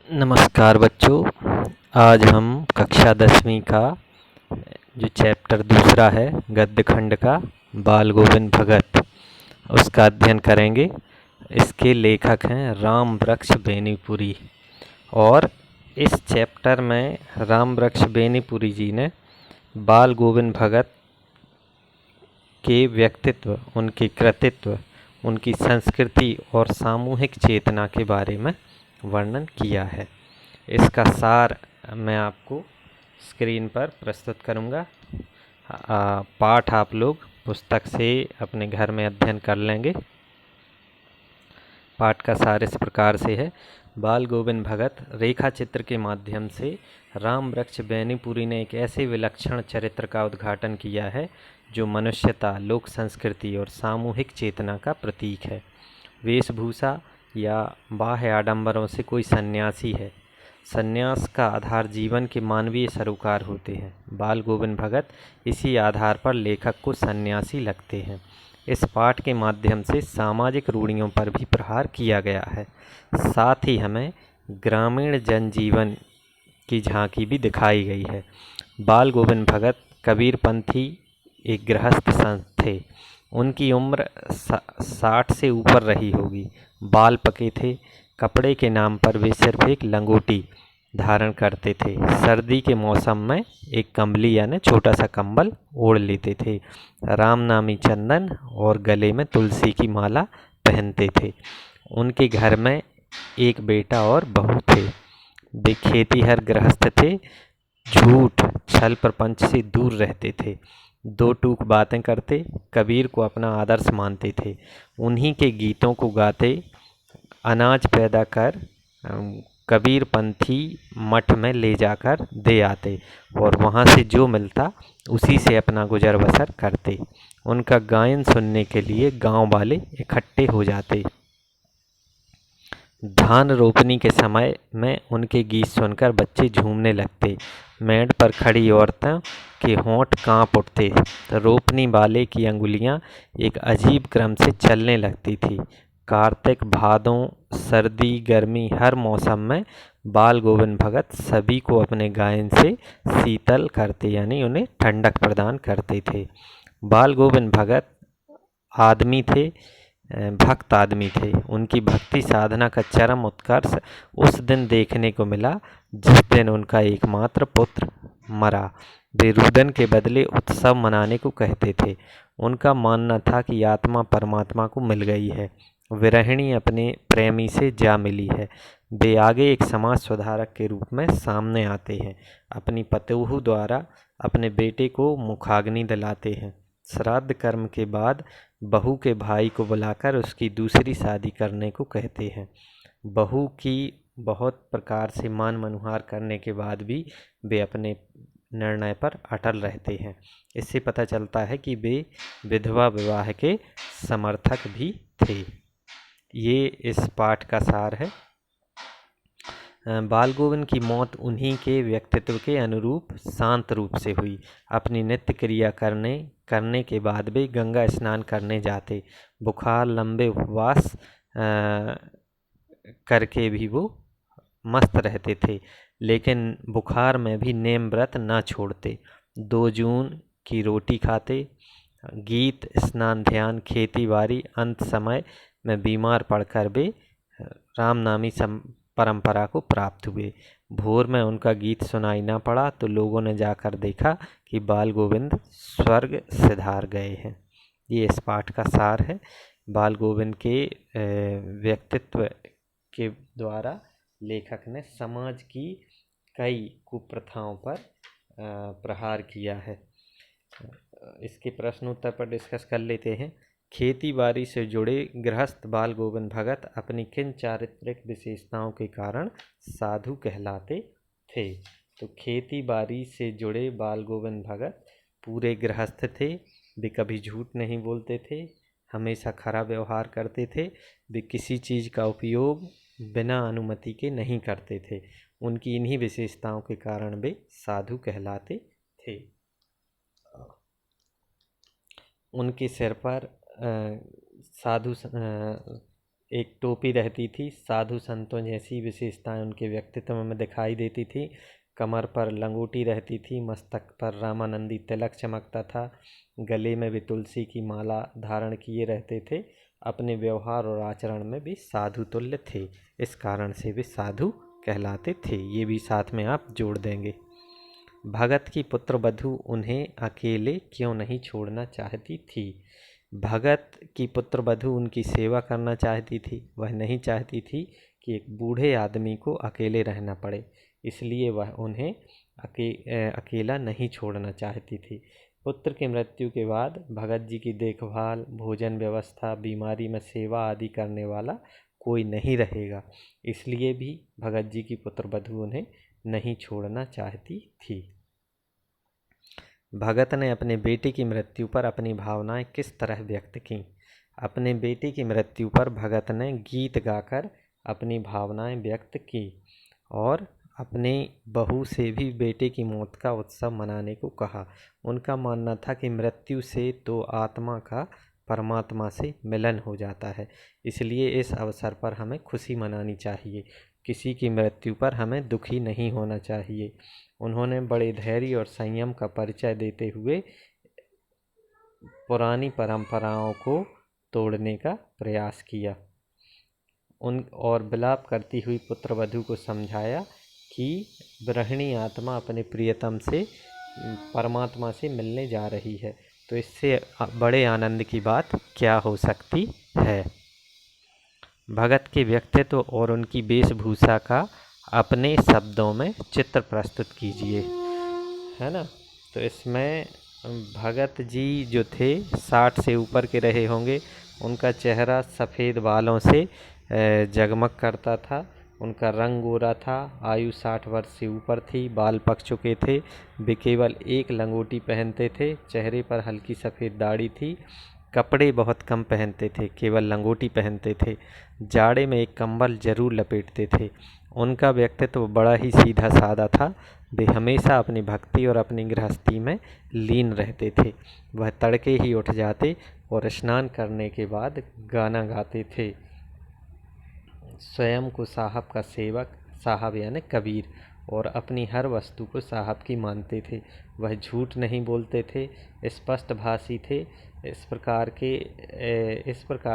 नमस्कार बच्चों। आज हम कक्षा 10वीं का जो चैप्टर दूसरा है गद्य खंड का बाल गोविंद भगत उसका अध्ययन करेंगे। इसके लेखक हैं राम वृक्ष बेनीपुरी और इस चैप्टर में राम वृक्ष बेनीपुरी जी ने बाल गोविंद भगत के व्यक्तित्व, उनके कृतित्व, उनकी संस्कृति और सामूहिक चेतना के बारे में वर्णन किया है। इसका सार मैं आपको स्क्रीन पर प्रस्तुत करूंगा। पाठ आप लोग पुस्तक से अपने घर में अध्ययन कर लेंगे। पाठ का सार इस प्रकार से है। बाल गोविंद भगत रेखा चित्र के माध्यम से राम वृक्ष बेनीपुरी ने एक ऐसे विलक्षण चरित्र का उद्घाटन किया है जो मनुष्यता, लोक संस्कृति और सामूहिक चेतना का प्रतीक है। वेशभूषा या बाह्य आडंबरों से कोई सन्यासी है। सन्यास का आधार जीवन के मानवीय सरोकार होते हैं। बाल गोविंद भगत इसी आधार पर लेखक को सन्यासी लगते हैं। इस पाठ के माध्यम से सामाजिक रूढ़ियों पर भी प्रहार किया गया है। साथ ही हमें ग्रामीण जनजीवन की झांकी भी दिखाई गई है। बाल गोविंद भगत कबीरपंथी एक गृहस्थ संत थे। उनकी उम्र 60 से ऊपर रही होगी। बाल पके थे। कपड़े के नाम पर वे सिर्फ एक लंगोटी धारण करते थे। सर्दी के मौसम में एक कंबली यानी छोटा सा कंबल ओढ़ लेते थे। राम नामी चंदन और गले में तुलसी की माला पहनते थे। उनके घर में एक बेटा और बहू थे। वे खेतीहर गृहस्थ थे। झूठ, छल प्रपंच से दूर रहते थे। दो टूक बातें करते। कबीर को अपना आदर्श मानते थे। उन्हीं के गीतों को गाते। अनाज पैदा कर कबीरपंथी मठ में ले जाकर दे आते और वहाँ से जो मिलता उसी से अपना गुजर बसर करते। उनका गायन सुनने के लिए गांव वाले इकट्ठे हो जाते। धान रोपनी के समय में उनके गीत सुनकर बच्चे झूमने लगते। मेड़ पर खड़ी औरतों के होंठ कांप उठते। रोपनी वाले की अंगुलियां एक अजीब क्रम से चलने लगती थी। कार्तिक, भादों, सर्दी, गर्मी, हर मौसम में बाल गोविंद भगत सभी को अपने गायन से शीतल करते यानी उन्हें ठंडक प्रदान करते थे। बाल गोविंद भगत आदमी थे, भक्त आदमी थे। उनकी भक्ति साधना का चरम उत्कर्ष उस दिन देखने को मिला जिस दिन उनका एकमात्र पुत्र मरा। वे रुदन के बदले उत्सव मनाने को कहते थे। उनका मानना था कि आत्मा परमात्मा को मिल गई है। विरहिणी अपने प्रेमी से जा मिली है। वे आगे एक समाज सुधारक के रूप में सामने आते हैं। अपनी पतोहू द्वारा अपने बेटे को मुखाग्नि दिलाते हैं। श्राद्ध कर्म के बाद बहू के भाई को बुलाकर उसकी दूसरी शादी करने को कहते हैं। बहू की बहुत प्रकार से मान मनुहार करने के बाद भी वे अपने निर्णय पर अटल रहते हैं। इससे पता चलता है कि वे विधवा विवाह के समर्थक भी थे। ये इस पाठ का सार है। बाल गोविंद की मौत उन्हीं के व्यक्तित्व के अनुरूप शांत रूप से हुई। अपनी नित्य क्रिया करने के बाद वे गंगा स्नान करने जाते। बुखार, लंबे उपवास करके भी वो मस्त रहते थे, लेकिन बुखार में भी नेम व्रत न छोड़ते। 2 जून की रोटी खाते। गीत, स्नान, ध्यान, खेती बाड़ी, अंत समय में बीमार पड़कर वे रामनामी परंपरा को प्राप्त हुए। भोर में उनका गीत सुनाई न पड़ा तो लोगों ने जाकर देखा कि बाल गोविंद स्वर्ग सिधार गए हैं। ये इस पाठ का सार है। बाल गोविंद के व्यक्तित्व के द्वारा लेखक ने समाज की कई कुप्रथाओं पर प्रहार किया है। इसके प्रश्नोत्तर पर डिस्कस कर लेते हैं। खेती बाड़ी से जुड़े गृहस्थ बाल गोविंद भगत अपनी किन चारित्रिक विशेषताओं के कारण साधु कहलाते थे? तो खेती बाड़ी से जुड़े बाल गोविंद भगत पूरे गृहस्थ थे। वे कभी झूठ नहीं बोलते थे, हमेशा खरा व्यवहार करते थे। वे किसी चीज़ का उपयोग बिना अनुमति के नहीं करते थे। उनकी इन्हीं विशेषताओं के कारण वे साधु कहलाते थे। उनके सिर पर साधु एक टोपी रहती थी, साधु संतों जैसी विशेषताएं उनके व्यक्तित्व में दिखाई देती थी। कमर पर लंगोटी रहती थी, मस्तक पर रामानंदी तिलक चमकता था, गले में भी तुलसी की माला धारण किए रहते थे। अपने व्यवहार और आचरण में भी साधु तुल्य थे, इस कारण से वे साधु कहलाते थे। ये भी साथ में आप जोड़ देंगे। भगत की पुत्रवधू उन्हें अकेले क्यों नहीं छोड़ना चाहती थी? भगत की पुत्रवधू उनकी सेवा करना चाहती थी। वह नहीं चाहती थी कि एक बूढ़े आदमी को अकेले रहना पड़े, इसलिए वह उन्हें अकेला नहीं छोड़ना चाहती थी। पुत्र की मृत्यु के बाद भगत जी की देखभाल, भोजन व्यवस्था, बीमारी में सेवा आदि करने वाला कोई नहीं रहेगा, इसलिए भी भगत जी की पुत्रवधू उन्हें नहीं छोड़ना चाहती थी। भगत ने अपने बेटे की मृत्यु पर अपनी भावनाएं किस तरह व्यक्त की? अपने बेटे की मृत्यु पर भगत ने गीत गाकर अपनी भावनाएं व्यक्त की और अपने बहू से भी बेटे की मौत का उत्सव मनाने को कहा। उनका मानना था कि मृत्यु से तो आत्मा का परमात्मा से मिलन हो जाता है, इसलिए इस अवसर पर हमें खुशी मनानी चाहिए। किसी की मृत्यु पर हमें दुखी नहीं होना चाहिए। उन्होंने बड़े धैर्य और संयम का परिचय देते हुए पुरानी परंपराओं को तोड़ने का प्रयास किया। और विलाप करती हुई पुत्रवधू को समझाया कि गृहिणी आत्मा अपने प्रियतम से परमात्मा से मिलने जा रही है, तो इससे बड़े आनंद की बात क्या हो सकती है। भगत के व्यक्तित्व और उनकी वेशभूषा का अपने शब्दों में चित्र प्रस्तुत कीजिए, है ना। तो इसमें भगत जी जो थे 60 से ऊपर के रहे होंगे। उनका चेहरा सफ़ेद बालों से जगमग करता था। उनका रंग गोरा था। आयु 60 वर्ष से ऊपर थी। बाल पक चुके थे। वे केवल एक लंगोटी पहनते थे। चेहरे पर हल्की सफ़ेद दाढ़ी थी। कपड़े बहुत कम पहनते थे, केवल लंगोटी पहनते थे। जाड़े में एक कंबल जरूर लपेटते थे। उनका व्यक्तित्व बड़ा ही सीधा साधा था। वे हमेशा अपनी भक्ति और अपनी गृहस्थी में लीन रहते थे। वह तड़के ही उठ जाते और स्नान करने के बाद गाना गाते थे। स्वयं को साहब का सेवक, साहब यानी कबीर, और अपनी हर वस्तु को साहब की मानते थे। वह झूठ नहीं बोलते थे, स्पष्ट भाषी थे। इस प्रकार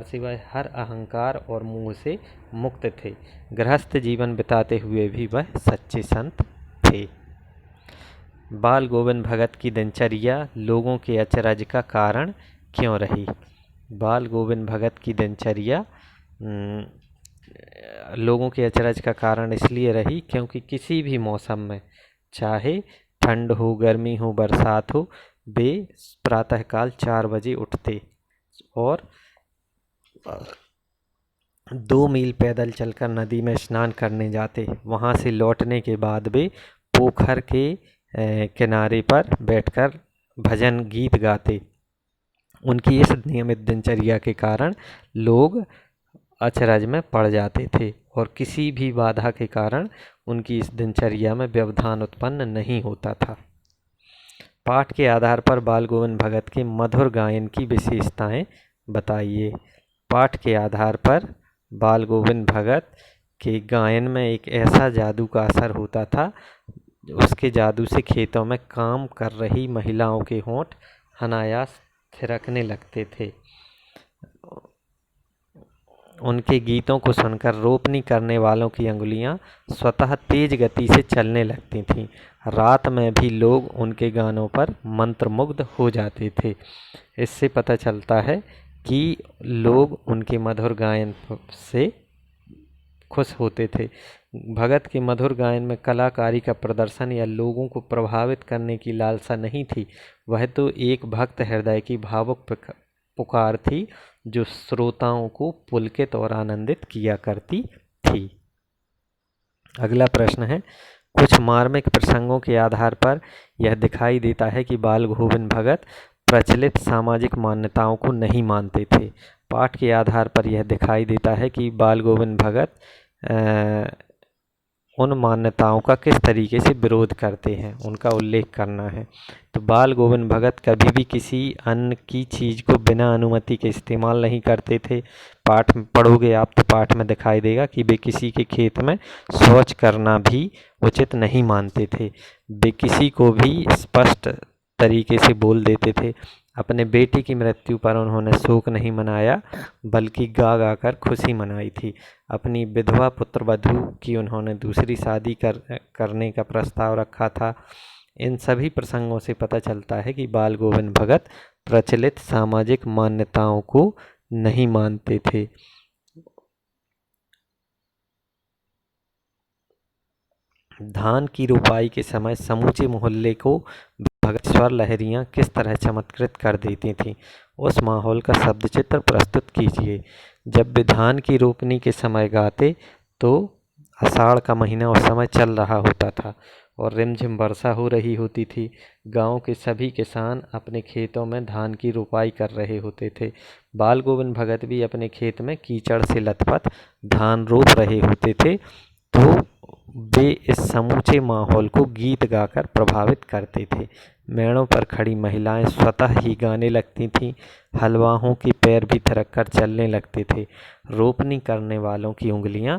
से वह हर अहंकार और मोह से मुक्त थे। गृहस्थ जीवन बिताते हुए भी वह सच्चे संत थे। बाल गोविंद भगत की दिनचर्या लोगों के अचरज का कारण क्यों रही? बाल गोविंद भगत की दिनचर्या लोगों के अचरज का कारण इसलिए रही क्योंकि किसी भी मौसम में, चाहे ठंड हो, गर्मी हो, बरसात हो, वे प्रातःकाल 4 बजे उठते और 2 मील पैदल चलकर नदी में स्नान करने जाते। वहाँ से लौटने के बाद वे पोखर के किनारे पर बैठकर भजन गीत गाते। उनकी इस नियमित दिनचर्या के कारण लोग अचरज में पड़ जाते थे और किसी भी बाधा के कारण उनकी इस दिनचर्या में व्यवधान उत्पन्न नहीं होता था। पाठ के आधार पर बाल गोविंद भगत के मधुर गायन की विशेषताएं बताइए। पाठ के आधार पर बाल गोविंद भगत के गायन में एक ऐसा जादू का असर होता था, उसके जादू से खेतों में काम कर रही महिलाओं के होंठ अनायास थिरकने लगते थे। उनके गीतों को सुनकर रोपनी करने वालों की अंगुलियां स्वतः तेज गति से चलने लगती थीं। रात में भी लोग उनके गानों पर मंत्रमुग्ध हो जाते थे। इससे पता चलता है कि लोग उनके मधुर गायन से खुश होते थे। भगत के मधुर गायन में कलाकारी का प्रदर्शन या लोगों को प्रभावित करने की लालसा नहीं थी। वह तो एक भक्त हृदय की भावुक पुकार थी जो श्रोताओं को पुलकित और आनंदित किया करती थी। अगला प्रश्न है, कुछ मार्मिक प्रसंगों के आधार पर यह दिखाई देता है कि बाल गोविंद भगत प्रचलित सामाजिक मान्यताओं को नहीं मानते थे। पाठ के आधार पर यह दिखाई देता है कि बाल गोविंद भगत उन मान्यताओं का किस तरीके से विरोध करते हैं, उनका उल्लेख करना है। तो बाल गोविंद भगत कभी भी किसी अन्य की चीज़ को बिना अनुमति के इस्तेमाल नहीं करते थे। पाठ में पढ़ोगे आप तो पाठ में दिखाई देगा कि वे किसी के खेत में शौच करना भी उचित नहीं मानते थे। वे किसी को भी स्पष्ट तरीके से बोल देते थे। अपने बेटे की मृत्यु पर उन्होंने शोक नहीं मनाया, बल्कि गा गा कर खुशी मनाई थी। अपनी विधवा पुत्रवधू की उन्होंने दूसरी शादी करने का प्रस्ताव रखा था। इन सभी प्रसंगों से पता चलता है कि बाल गोविंद भगत प्रचलित सामाजिक मान्यताओं को नहीं मानते थे। धान की रोपाई के समय समूचे मोहल्ले को भगत लहरियाँ किस तरह चमत्कृत कर देती थीं, उस माहौल का शब्द चित्र प्रस्तुत कीजिए। जब वे धान की रोपनी के समय गाते तो आषाढ़ का महीना उस समय चल रहा होता था और रिमझिम वर्षा हो रही होती थी। गांव के सभी किसान अपने खेतों में धान की रोपाई कर रहे होते थे। बाल गोविंद भगत भी अपने खेत में कीचड़ से लथपथ धान रोप रहे होते थे। तो वे इस समूचे माहौल को गीत गाकर प्रभावित करते थे। मेड़ों पर खड़ी महिलाएं स्वतः ही गाने लगती थीं। हलवाहों के पैर भी थिरक कर चलने लगते थे। रोपनी करने वालों की उंगलियां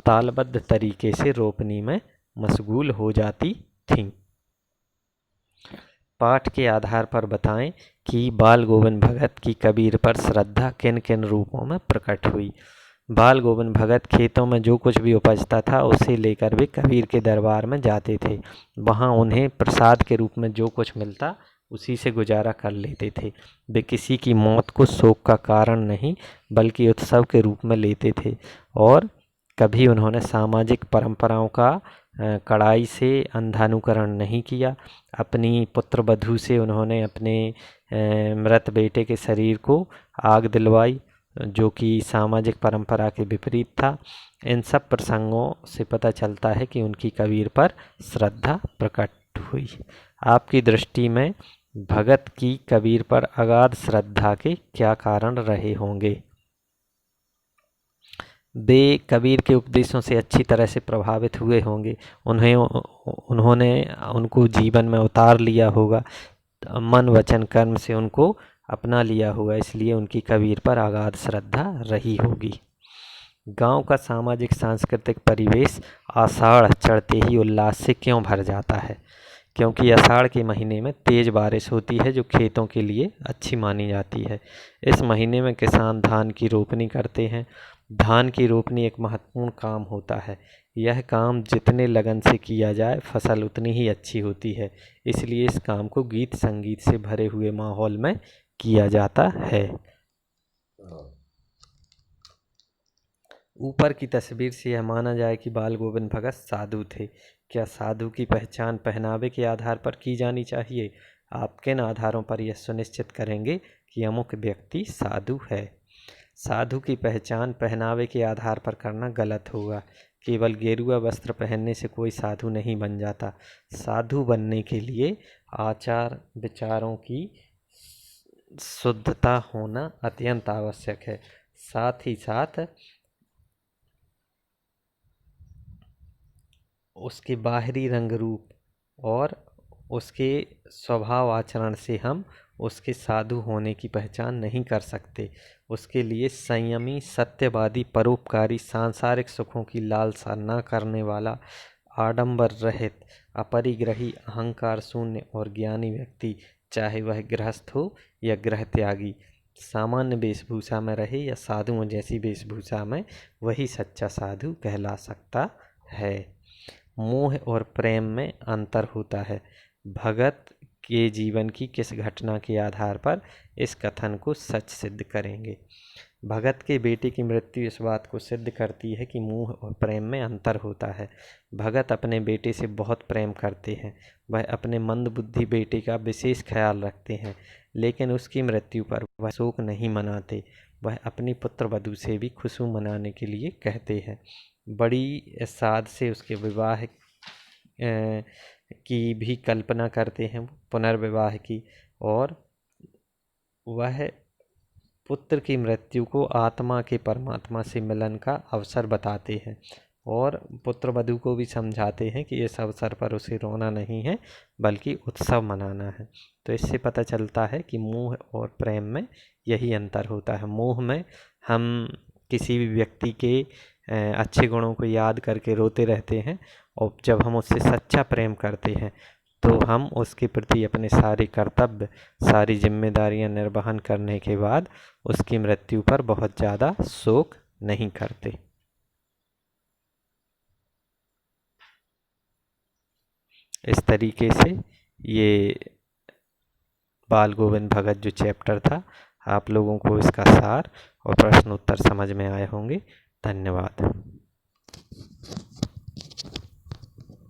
तालबद्ध तरीके से रोपनी में मशगूल हो जाती थीं। पाठ के आधार पर बताएं कि बाल गोविंद भगत की कबीर पर श्रद्धा किन किन रूपों में प्रकट हुई। बाल गोविंद भगत खेतों में जो कुछ भी उपजता था उसे लेकर वे कबीर के दरबार में जाते थे। वहाँ उन्हें प्रसाद के रूप में जो कुछ मिलता उसी से गुजारा कर लेते थे। वे किसी की मौत को शोक का कारण नहीं बल्कि उत्सव के रूप में लेते थे और कभी उन्होंने सामाजिक परंपराओं का कड़ाई से अंधानुकरण नहीं किया। अपनी पुत्र वधू से उन्होंने अपने मृत बेटे के शरीर को आग दिलवाई, जो कि सामाजिक परंपरा के विपरीत था। इन सब प्रसंगों से पता चलता है कि उनकी कबीर पर श्रद्धा प्रकट हुई। आपकी दृष्टि में भगत की कबीर पर अगाध श्रद्धा के क्या कारण रहे होंगे? वे कबीर के उपदेशों से अच्छी तरह से प्रभावित हुए होंगे। उन्होंने उनको जीवन में उतार लिया होगा, मन वचन कर्म से उनको अपना लिया होगा, इसलिए उनकी कबीर पर अगाध श्रद्धा रही होगी। गांव का सामाजिक सांस्कृतिक परिवेश आषाढ़ चढ़ते ही उल्लास से क्यों भर जाता है? क्योंकि आषाढ़ के महीने में तेज बारिश होती है जो खेतों के लिए अच्छी मानी जाती है। इस महीने में किसान धान की रोपनी करते हैं। धान की रोपनी एक महत्वपूर्ण काम होता है। यह काम जितने लगन से किया जाए फसल उतनी ही अच्छी होती है, इसलिए इस काम को गीत संगीत से भरे हुए माहौल में किया जाता है। ऊपर की तस्वीर से यह माना जाए कि बाल गोविंद भगत साधु थे। क्या साधु की पहचान पहनावे के आधार पर की जानी चाहिए? आप किन आधारों पर यह सुनिश्चित करेंगे कि अमुक व्यक्ति साधु है? साधु की पहचान पहनावे के आधार पर करना गलत होगा। केवल गेरुआ वस्त्र पहनने से कोई साधु नहीं बन जाता। साधु बनने के लिए आचार विचारों की शुद्धता होना अत्यंत आवश्यक है। साथ ही साथ उसके बाहरी रंग रूप और उसके स्वभाव आचरण से हम उसके साधु होने की पहचान नहीं कर सकते। उसके लिए संयमी, सत्यवादी, परोपकारी, सांसारिक सुखों की लालसा न करने वाला, आडंबर रहित, अपरिग्रही, अहंकार शून्य और ज्ञानी व्यक्ति, चाहे वह गृहस्थ हो या गृह त्यागी, सामान्य वेशभूषा में रहे या साधुओं जैसी वेशभूषा में, वही सच्चा साधु कहला सकता है। मोह और प्रेम में अंतर होता है। भगत के जीवन की किस घटना के आधार पर इस कथन को सच सिद्ध करेंगे? भगत के बेटे की मृत्यु इस बात को सिद्ध करती है कि मोह और प्रेम में अंतर होता है। भगत अपने बेटे से बहुत प्रेम करते हैं। वह अपने मंदबुद्धि बेटे का विशेष ख्याल रखते हैं, लेकिन उसकी मृत्यु पर वह शोक नहीं मनाते। वह अपनी पुत्र वधू से भी खुशी मनाने के लिए कहते हैं। बड़ी साध से उसके विवाह की भी कल्पना करते हैं, पुनर्विवाह की, और वह पुत्र की मृत्यु को आत्मा के परमात्मा से मिलन का अवसर बताते हैं। और पुत्र वधू को भी समझाते हैं कि इस अवसर पर उसे रोना नहीं है बल्कि उत्सव मनाना है। तो इससे पता चलता है कि मोह और प्रेम में यही अंतर होता है। मोह में हम किसी भी व्यक्ति के अच्छे गुणों को याद करके रोते रहते हैं, और जब हम उससे सच्चा प्रेम करते हैं तो हम उसके प्रति अपने सारे कर्तव्य, सारी जिम्मेदारियां निर्वहन करने के बाद उसकी मृत्यु पर बहुत ज़्यादा शोक नहीं करते। इस तरीके से ये बाल गोविंद भगत जो चैप्टर था, आप लोगों को इसका सार और प्रश्न उत्तर समझ में आए होंगे। धन्यवाद।